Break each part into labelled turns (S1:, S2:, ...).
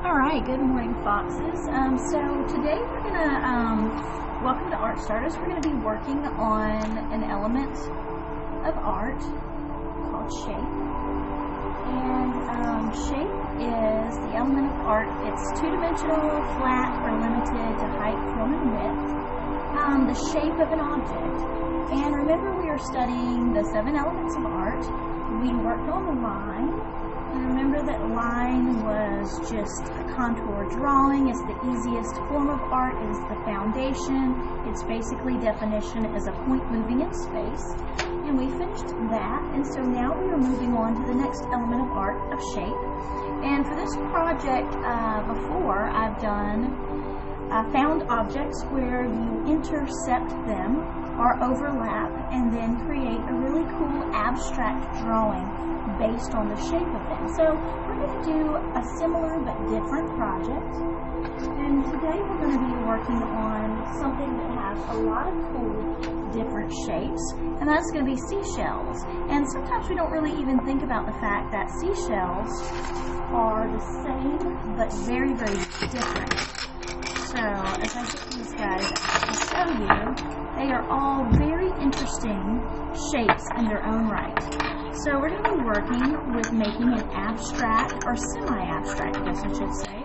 S1: Alright, good morning, Foxes. So today we're going to, welcome to Art Starters. We're going to be working on an element of art called shape. And shape is the element of art. It's two-dimensional, flat, or limited to height, form, and width. The shape of an object. And remember, we are studying the 7 elements of art. We worked on the line. And remember that line was just a contour drawing. It's the easiest form of art. It is the foundation. Its basically definition is a point moving in space. And we finished that. And so now we are moving on to the next element of art, of shape. And for this project, before I've done found objects where you intercept them or overlap and then create a really cool abstract drawing based on the shape of them. So we're going to do a similar but different project. And today we're going to be working on something that has a lot of cool different shapes, and that's going to be seashells. And sometimes we don't really even think about the fact that seashells are the same but very, very different. So as I get these guys to show you, they are all very interesting shapes in their own right. So we're going to be working with making an abstract, or semi-abstract, I guess I should say,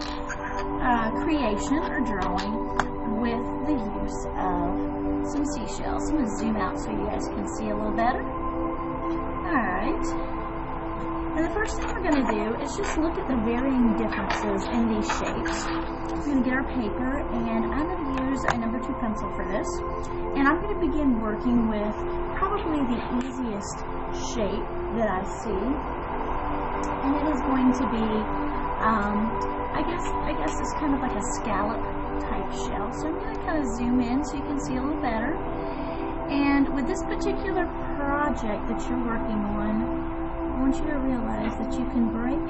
S1: creation or drawing with the use of some seashells. I'm going to zoom out so you guys can see a little better. Alright. And the first thing we're going to do is just look at the varying differences in these shapes. We're going to get our paper, and I'm going to use a number 2 pencil for this. And I'm going to begin working with probably the easiest shape that I see, and it is going to be, I guess it's kind of like a scallop type shell. So I'm going to kind of zoom in so you can see a little better. And with this particular project that you're working on, I want you to realize that you can break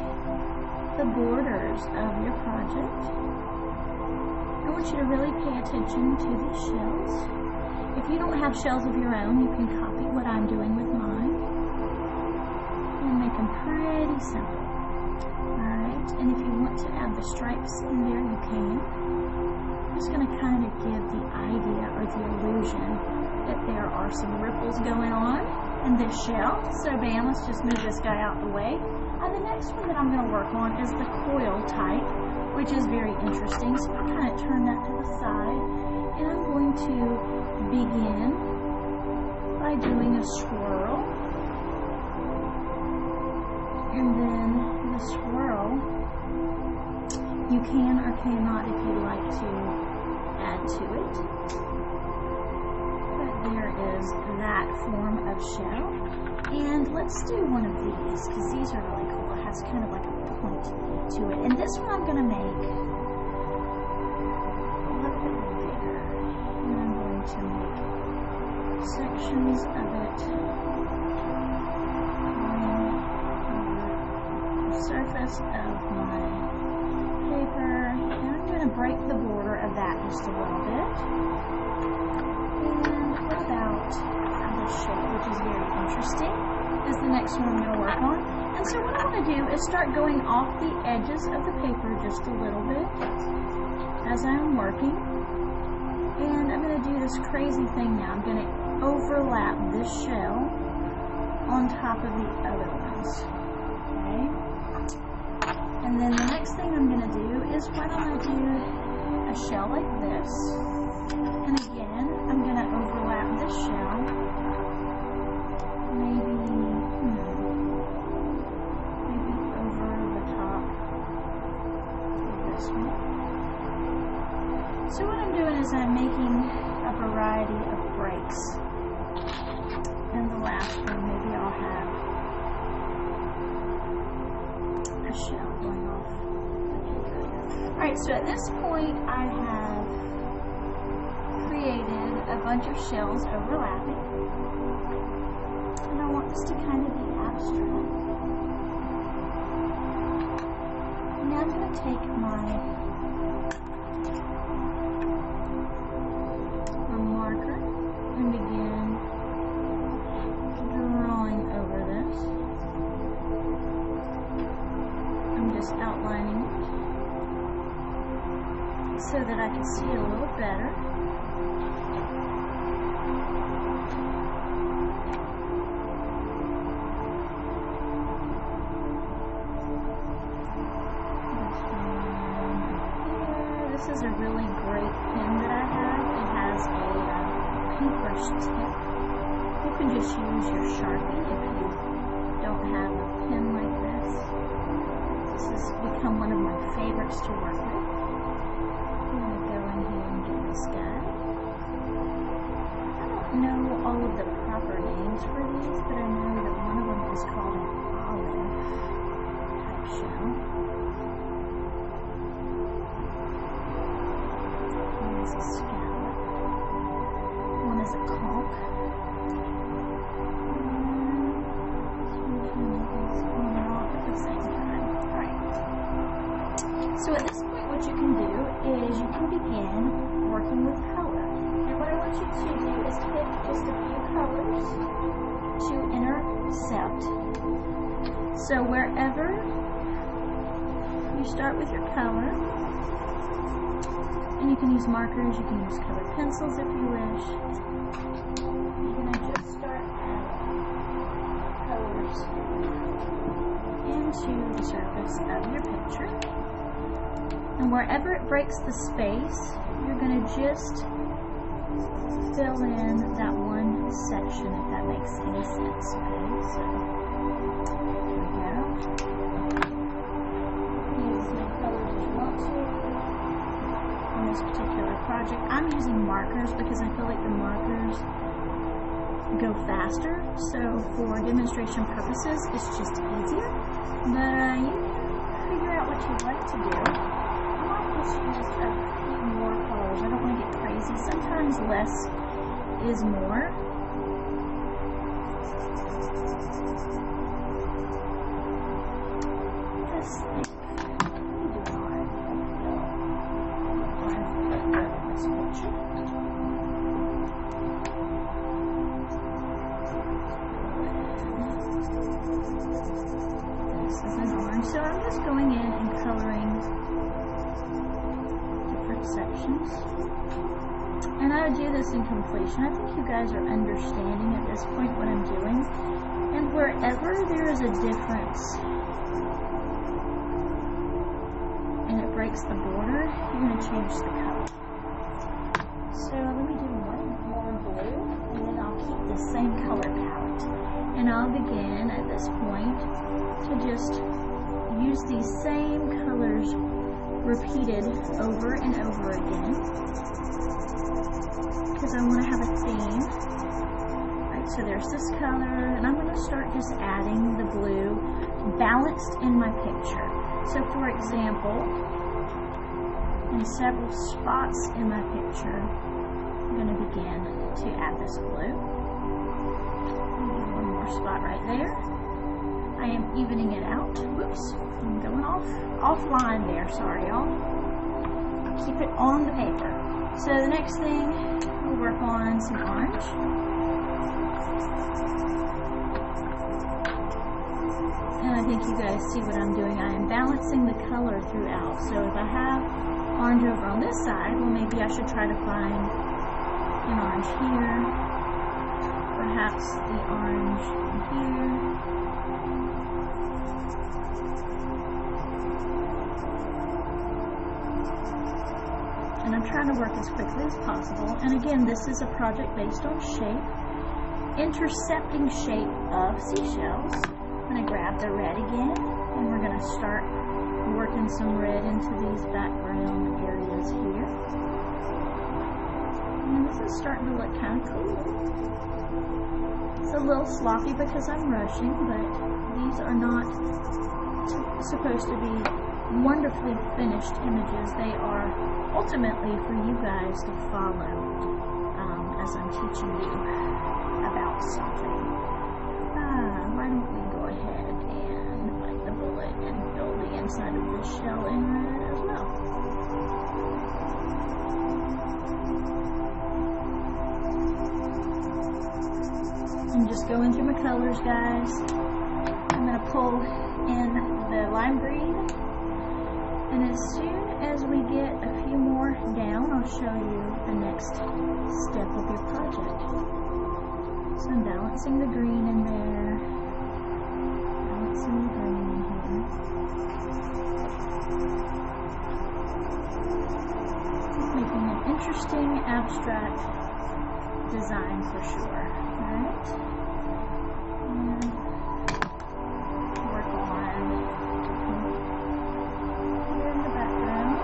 S1: the borders of your project. I want you to really pay attention to these shells. If you don't have shells of your own, you can copy what I'm doing with mine and make them pretty simple. Alright, and if you want to add the stripes in there, you can. I'm just going to kind of give the idea or the illusion that there are some ripples going on in this shell. So bam, let's just move this guy out the way. And the next one that I'm going to work on is the coil type, which is very interesting. So I'm going to kind of turn that to the side, and I'm going to begin by doing a swirl. And then the swirl, you can or cannot, if you'd like to, add to it. But there is that form of shell. And let's do one of these, because these are really cool. It has kind of like a point to it. And this one I'm going to make a little bit bigger. And I'm going to make sections of it surface of my paper, and I'm going to break the border of that just a little bit. And what about this shape, which is very interesting, is the next one I'm going to work on. And so what I want to do is start going off the edges of the paper just a little bit as I'm working. And I'm going to do this crazy thing now. I'm going to overlap this shell on top of the other ones. Okay? And then the next thing I'm going to do is, why don't I do a shell like this? And again, I'm going to overlap this shell. Maybe over the top of this one. So what I'm doing is I'm making a variety of breaks. And the last one, maybe I'll have a shell going off. Alright, so at this point I have created a bunch of shells overlapping, and I want this to kind of be abstract. Now I'm going to take my marker and begin drawing over this. I'm just outlining it. so that I can see a little better. This is a really great pen that I have. It has a paintbrush tip. You can just use your Sharpie if you don't have a pen like this. This has become one of my favorites to work with. I'm going to go in here and get this guy. I don't know all of the proper names for these, but I know that one of them is called an olive type shell. One is a scallop. One is a conch. So at this point, what you can do is you can begin working with color. And what I want you to do is pick just a few colors to intercept. So wherever you start with your color, and you can use markers, you can use colored pencils if you wish. You're going to just start adding colors into the surface of your picture. And wherever it breaks the space, you're going to just fill in that one section, if that makes any sense. Okay, so here we go. Use as many colors as you want to on this particular project. I'm using markers because I feel like the markers go faster. So for demonstration purposes, it's just easier. But you can figure out what you'd like to do. Just use a few more colors. I don't want to get crazy. Sometimes less is more. Just think. This is an orange. So I'm just going in and coloring sections, and I would do this in completion. I think you guys are understanding at this point what I'm doing, and wherever there is a difference and it breaks the border, you're going to change the color. So let me do one more blue, and then I'll keep the same color palette, and I'll begin at this point to just use these same colors repeated over and over again, because I want to have a theme. Right, so there's this color, and I'm going to start just adding the blue balanced in my picture. So for example, in several spots in my picture, I'm going to begin to add this blue. One more spot right there. I am evening it out. Whoops, I'm going offline there, sorry y'all. Keep it on the paper. So the next thing, we'll work on some orange. And I think you guys see what I'm doing. I am balancing the color throughout. So if I have orange over on this side, well, maybe I should try to find an orange here. Perhaps the orange here. And I'm trying to work as quickly as possible. And again, this is a project based on shape, intercepting shape of seashells. I'm going to grab the red again, and we're going to start working some red into these background areas here. And this is starting to look kind of cool. It's a little sloppy because I'm rushing, but these are not supposed to be wonderfully finished images. They are ultimately for you guys to follow as I'm teaching you about something. Why don't we go ahead and bite the bullet and fill the inside of the shell in red as well. I'm just going through my colors, guys. I'm going to pull in the lime green, and as soon as we get a few more down, I'll show you the next step of your project. So I'm balancing the green in there, balancing the green in here. Making an interesting abstract design for sure. Alright. And work on here in the background.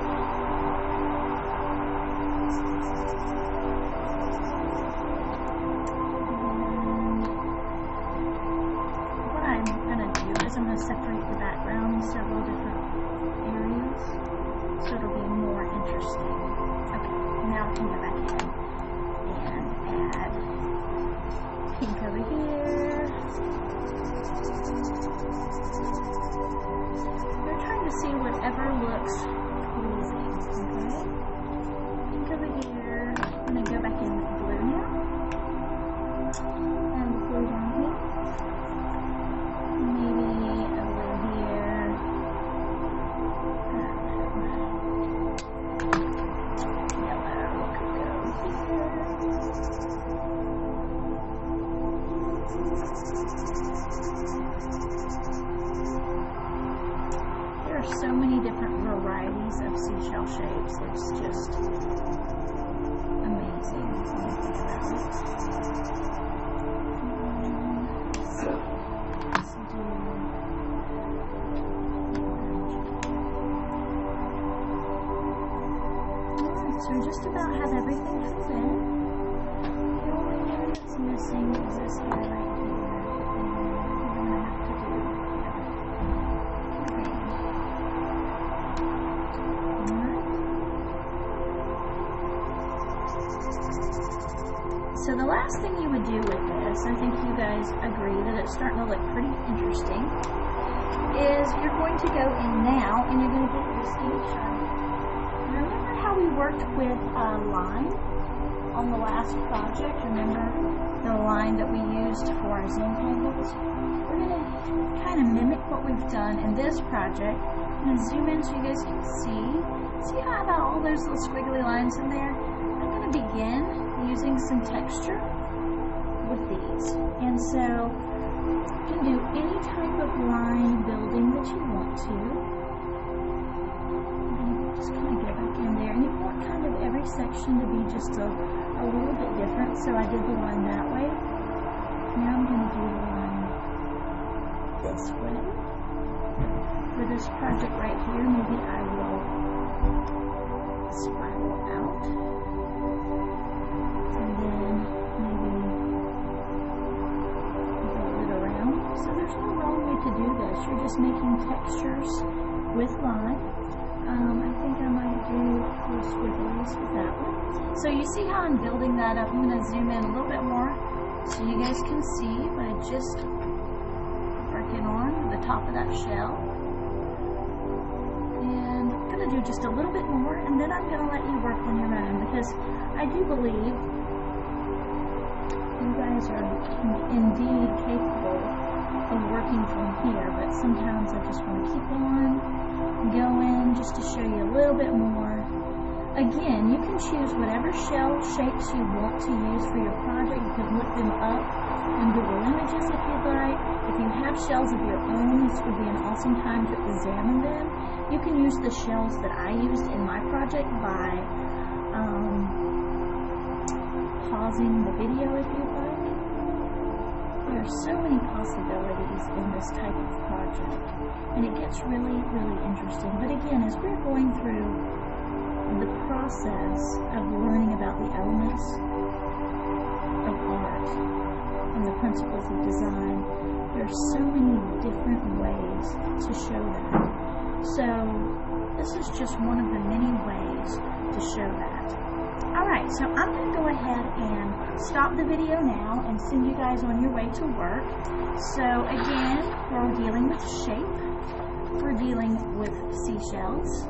S1: And what I'm going to do is I'm going to separate the background in several different areas so it'll be more interesting. Okay, now I can go back in and add pink over here. We're trying to see whatever looks pleasing, okay? Pink over here. I'm going to go back in with blue now. And blue down here. Maybe a blue here. There are so many different varieties of seashell shapes. It's just amazing when you think about it. Let's do alright, so we just about have everything filled in. The only one that's missing is this area right here. So the last thing you would do with this, I think you guys agree that it's starting to look pretty interesting, is you're going to go in now and you're going to get your station. Remember how we worked with a line on the last project? Remember the line that we used for our zoom handles? We're going to kind of mimic what we've done in this project. I'm going to zoom in so you guys can see. See how about all those little squiggly lines in there? I'm going to begin using some texture with these. And so you can do any type of line building that you want to. And just kind of get back in there. And you want kind of every section to be just a little bit different. So I did the line that way. Now I'm going to do the line this way. For this project right here, maybe I will spiral out. And then maybe roll it around. So there's no wrong way to do this. You're just making textures with line. I think I might do little squigglies with that one. So you see how I'm building that up. I'm going to zoom in a little bit more so you guys can see by just working on the top of that shell. And I'm going to do just a little bit more, and then I'm going to let you work on your own, because I do believe you guys are indeed capable of working from here, but sometimes I just want to keep on going just to show you a little bit more. Again, you can choose whatever shell shapes you want to use for your project. You can look them up in Google Images if you'd like. If you have shells of your own, this would be an awesome time to examine them. You can use the shells that I used in my project by pausing the video if you'd like. There are so many possibilities in this type of project, and it gets really, really interesting. But again, as we're going through the process of learning about the elements of art and the principles of design, there are so many different ways to show that. So this is just one of the many ways to show that. Alright, so I'm going to go ahead and stop the video now and send you guys on your way to work. So again, we're dealing with shape, we're dealing with seashells,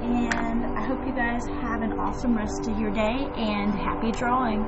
S1: and I hope you guys have an awesome rest of your day and happy drawing.